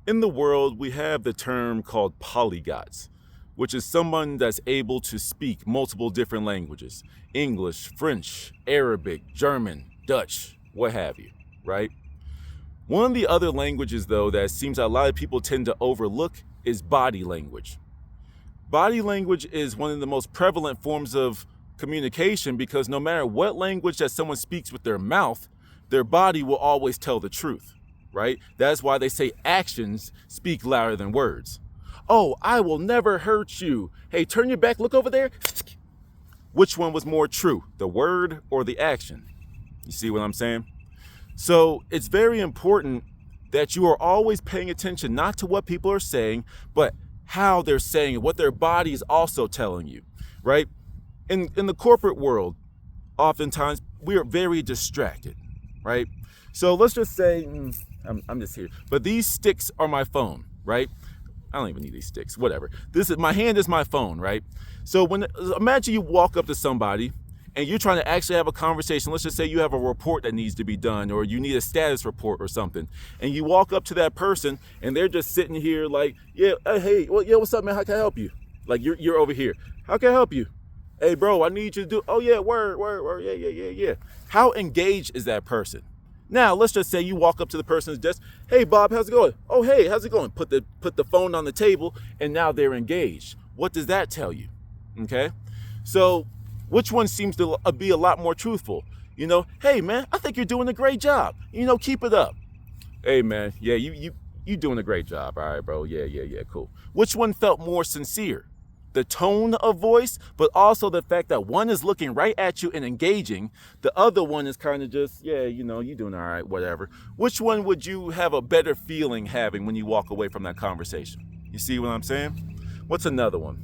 In the world, we have the term called polyglots, which is someone that's able to speak multiple different languages: English, French, Arabic, German, Dutch, what have you, right? One of the other languages, though, that seems a lot of people tend to overlook is body language. Body language is one of the most prevalent forms of communication because no matter what language that someone speaks with their mouth, their body will always tell the truth, right? That's why they say actions speak louder than words. Oh, I will never hurt you. Hey, turn your back, look over there. Which one was more true, the word or the action? You see what I'm saying? So it's very important that you are always paying attention not to what people are saying, but how they're saying it, what their body is also telling you, right? In the corporate world, oftentimes we are very distracted, right? So let's just say, I'm just here, but these sticks are my phone, right? I don't even need these sticks, whatever. My hand is my phone, right? So imagine you walk up to somebody and you're trying to actually have a conversation. Let's just say you have a report that needs to be done, or you need a status report or something. And you walk up to that person and they're just sitting here like, yeah, hey, well, yeah, what's up, man? How can I help you? Like you're over here. How can I help you? Hey, bro, I need you to do, oh yeah, word, yeah. How engaged is that person? Now, let's just say you walk up to the person's desk. Hey, Bob, how's it going? Oh, hey, how's it going? Put the phone on the table, and now they're engaged. What does that tell you? Okay? So, which one seems to be a lot more truthful? Hey, man, I think you're doing a great job. Keep it up. Hey, man, yeah, you doing a great job. All right, bro. Yeah, cool. Which one felt more sincere? The tone of voice, but also the fact that one is looking right at you and engaging. The other one is kind of just, yeah, you doing all right, whatever. Which one would you have a better feeling having when you walk away from that conversation? You see what I'm saying? What's another one?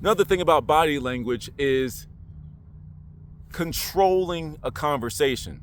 Another thing about body language is controlling a conversation.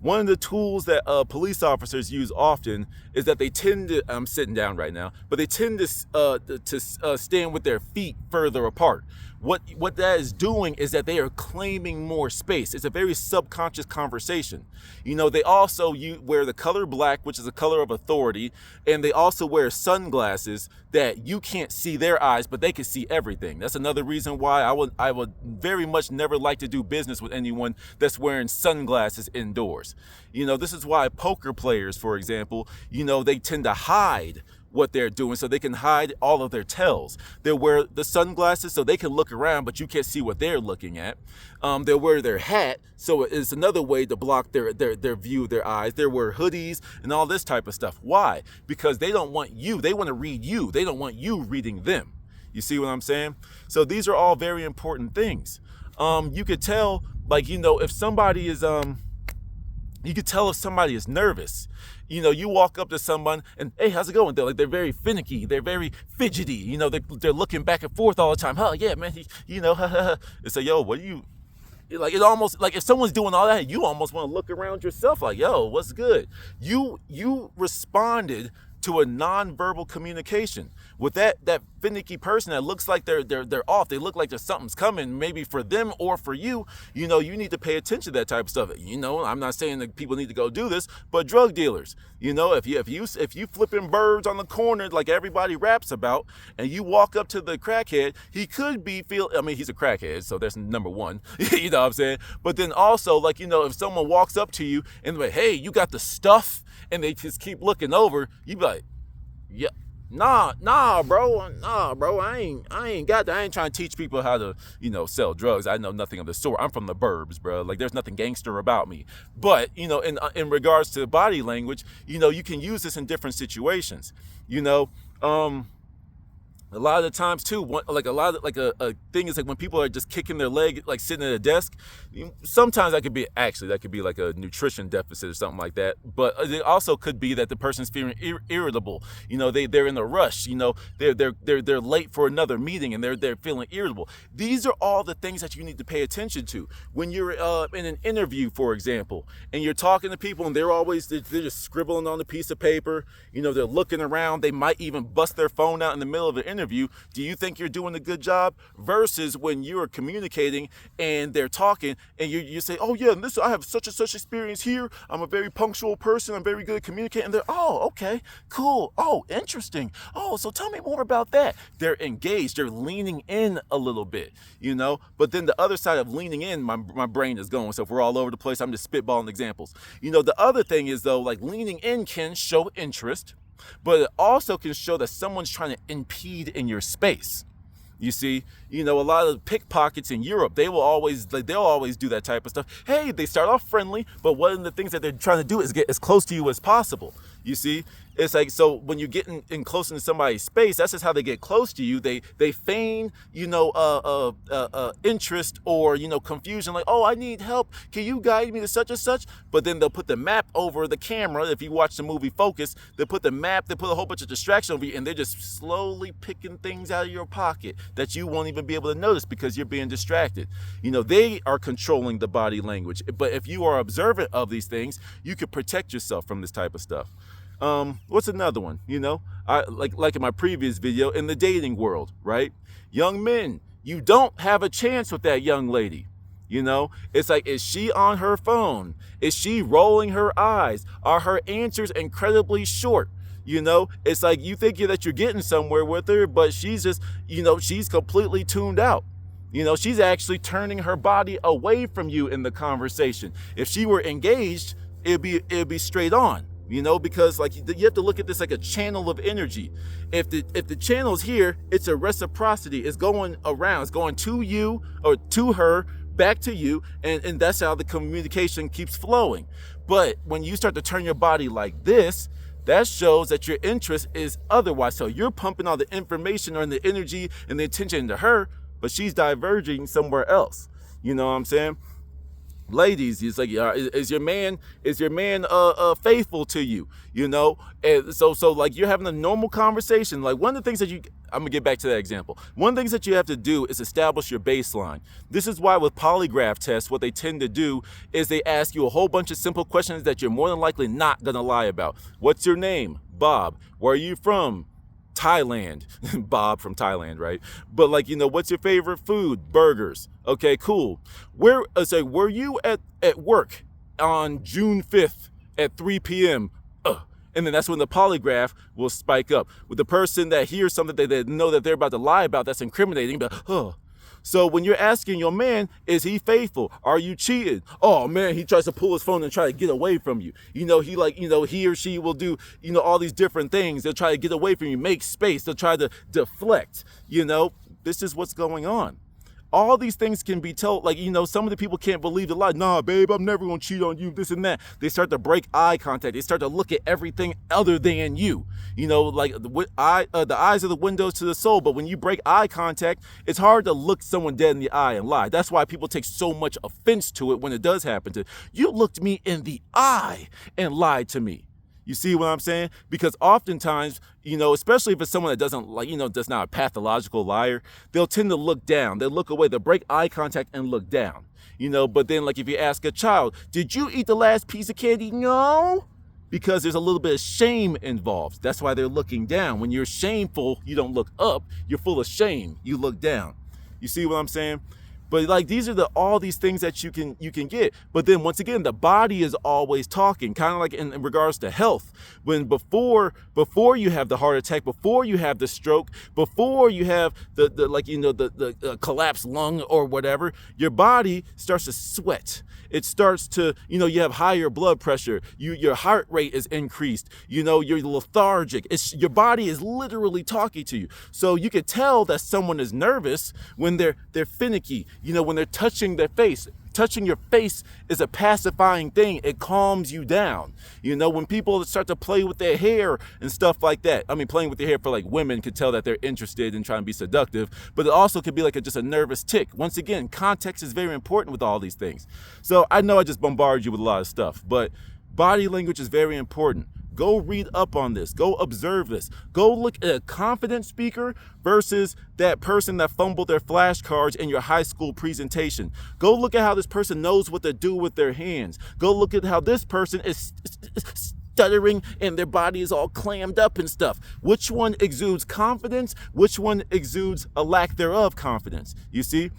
One of the tools that police officers use often is that they tend to, I'm sitting down right now, but they tend to stand with their feet further apart. What that is doing is that they are claiming more space. It's a very subconscious conversation. They also wear the color black, which is a color of authority, and they also wear sunglasses that you can't see their eyes, but they can see everything. That's another reason why I would very much never like to do business with anyone that's wearing sunglasses indoors. This is why poker players, for example, they tend to hide what they're doing so they can hide all of their tells. They'll wear the sunglasses so they can look around, but you can't see what they're looking at. They'll wear their hat, so it's another way to block their view of their eyes. They'll wear hoodies and all this type of stuff. Why? Because they don't want you. They want to read you. They don't want you reading them. You see what I'm saying? So these are all very important things. You could tell, if somebody is, you could tell if somebody is nervous. You walk up to someone and, hey, how's it going? They're very finicky. They're very fidgety. They're looking back and forth all the time. Oh, yeah, man. It's like, yo, what are you? It almost like if someone's doing all that, you almost want to look around yourself like, yo, what's good? You responded to a nonverbal communication with that finicky person that looks like they're off. They look like there's something's coming, maybe for them or for you. You need to pay attention to that type of stuff. I'm not saying that people need to go do this, but drug dealers, if you flipping birds on the corner like everybody raps about, and you walk up to the crackhead, he could be he's a crackhead, so that's number one. You know what I'm saying? But then also, if someone walks up to you and like, hey, you got the stuff, and they just keep looking over, you be like, yeah, nah, bro, I ain't got that. I ain't trying to teach people how to, sell drugs. I know nothing of the sort. I'm from the burbs, bro. There's nothing gangster about me. But, in regards to body language, you can use this in different situations. A lot of the times too, a thing is when people are just kicking their leg, sitting at a desk. Sometimes that could be like a nutrition deficit or something like that. But it also could be that the person's feeling irritable. They're in a rush. They're late for another meeting and they're feeling irritable. These are all the things that you need to pay attention to when you're in an interview, for example, and you're talking to people and they're just scribbling on a piece of paper. They're looking around. They might even bust their phone out in the middle of the interview. interview, do you think you're doing a good job? Versus when you're communicating and they're talking and you say, oh yeah, listen, I have such and such experience here. I'm a very punctual person. I'm very good at communicating. And they're, oh, okay, cool. Oh, interesting. Oh, so tell me more about that. They're engaged. They're leaning in a little bit, but then the other side of leaning in, my brain is going. So if we're all over the place, I'm just spitballing examples. The other thing is though, like leaning in can show interest, but it also can show that someone's trying to impede in your space. You see, a lot of pickpockets in Europe, they'll always do that type of stuff. Hey, they start off friendly, but one of the things that they're trying to do is get as close to you as possible. You see, it's like, so when you get in close into somebody's space, that's just how they get close to you. They feign, interest or, confusion, like, oh, I need help. Can you guide me to such and such? But then they'll put the map over the camera. If you watch the movie Focus, they put the map, they put a whole bunch of distraction over you, and they're just slowly picking things out of your pocket that you won't even be able to notice because you're being distracted. They are controlling the body language. But if you are observant of these things, you can protect yourself from this type of stuff. What's another one? I like in my previous video, in the dating world, right? Young men, you don't have a chance with that young lady. It's like, is she on her phone? Is she rolling her eyes? Are her answers incredibly short? It's like you think that you're getting somewhere with her, but she's just, she's completely tuned out. She's actually turning her body away from you in the conversation. If she were engaged, it'd be straight on. Because like you have to look at this like a channel of energy. If the channel's here, it's a reciprocity. It's going around. It's going to you or to her, back to you, and that's how the communication keeps flowing. But when you start to turn your body like this, that shows that your interest is otherwise. So you're pumping all the information or the energy and the attention into her, but she's diverging somewhere else. You know what I'm saying? Ladies, it's like, is your man faithful to you? And so like you're having a normal conversation. Like one of the things that I'm gonna get back to that example. One of the things that you have to do is establish your baseline. This is why with polygraph tests, what they tend to do is they ask you a whole bunch of simple questions that you're more than likely not gonna lie about. What's your name? Bob. Where are you from? Thailand. Bob from Thailand, right? But like, what's your favorite food? Burgers. Okay, cool. Were you at work on June 5th at 3 p.m.? And then that's when the polygraph will spike up. With the person that hears something that they know that they're about to lie about that's incriminating, but So when you're asking your man, is he faithful? Are you cheating? Oh man, he tries to pull his phone and try to get away from you. He or she will do, all these different things. They'll try to get away from you, make space. They'll try to deflect. This is what's going on. All these things can be told, like, some of the people can't believe the lie. Nah, babe, I'm never going to cheat on you, this and that. They start to break eye contact. They start to look at everything other than you. Like the eyes are the windows to the soul. But when you break eye contact, it's hard to look someone dead in the eye and lie. That's why people take so much offense to it when it does happen to you. Looked me in the eye and lied to me. You see what I'm saying? Because oftentimes, especially if it's someone that doesn't that's not a pathological liar, they'll tend to look down. They'll look away. They'll break eye contact and look down. But then like if you ask a child, did you eat the last piece of candy? No. Because there's a little bit of shame involved. That's why they're looking down. When you're shameful, you don't look up. You're full of shame. You look down. You see what I'm saying? But like these are all these things that you can get. But then once again, the body is always talking, kind of like in regards to health. When before you have the heart attack, before you have the stroke, before you have the collapsed lung or whatever, your body starts to sweat. It starts to, you have higher blood pressure. Your heart rate is increased. You're lethargic. Your body is literally talking to you. So you could tell that someone is nervous when they're finicky. When they're touching their face. Touching your face is a pacifying thing. It calms you down. When people start to play with their hair and stuff like that. I mean, playing with their hair for like women could tell that they're interested in trying to be seductive, but it also could be like just a nervous tick. Once again, context is very important with all these things. So I know I just bombarded you with a lot of stuff, but body language is very important. Go read up on this. Go observe this. Go look at a confident speaker versus that person that fumbled their flashcards in your high school presentation. Go look at how this person knows what to do with their hands. Go look at how this person is stuttering and their body is all clammed up and stuff. Which one exudes confidence? Which one exudes a lack thereof confidence? You see,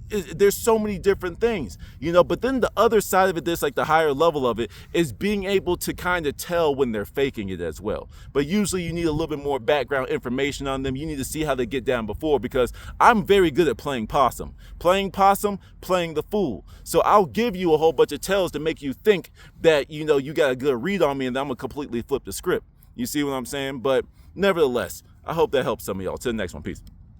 there's so many different things, you know, but then the other side of it, this like the higher level of it, is being able to kind of tell when they're faking it as well. But usually you need a little bit more background information on them. You need to see how they get down before, because I'm very good at playing possum, playing the fool. So I'll give you a whole bunch of tells to make you think that, you know, you got a good read on me and I'm gonna completely flip the script. You see what I'm saying? But nevertheless, I hope that helps some of y'all. Till the next one, peace.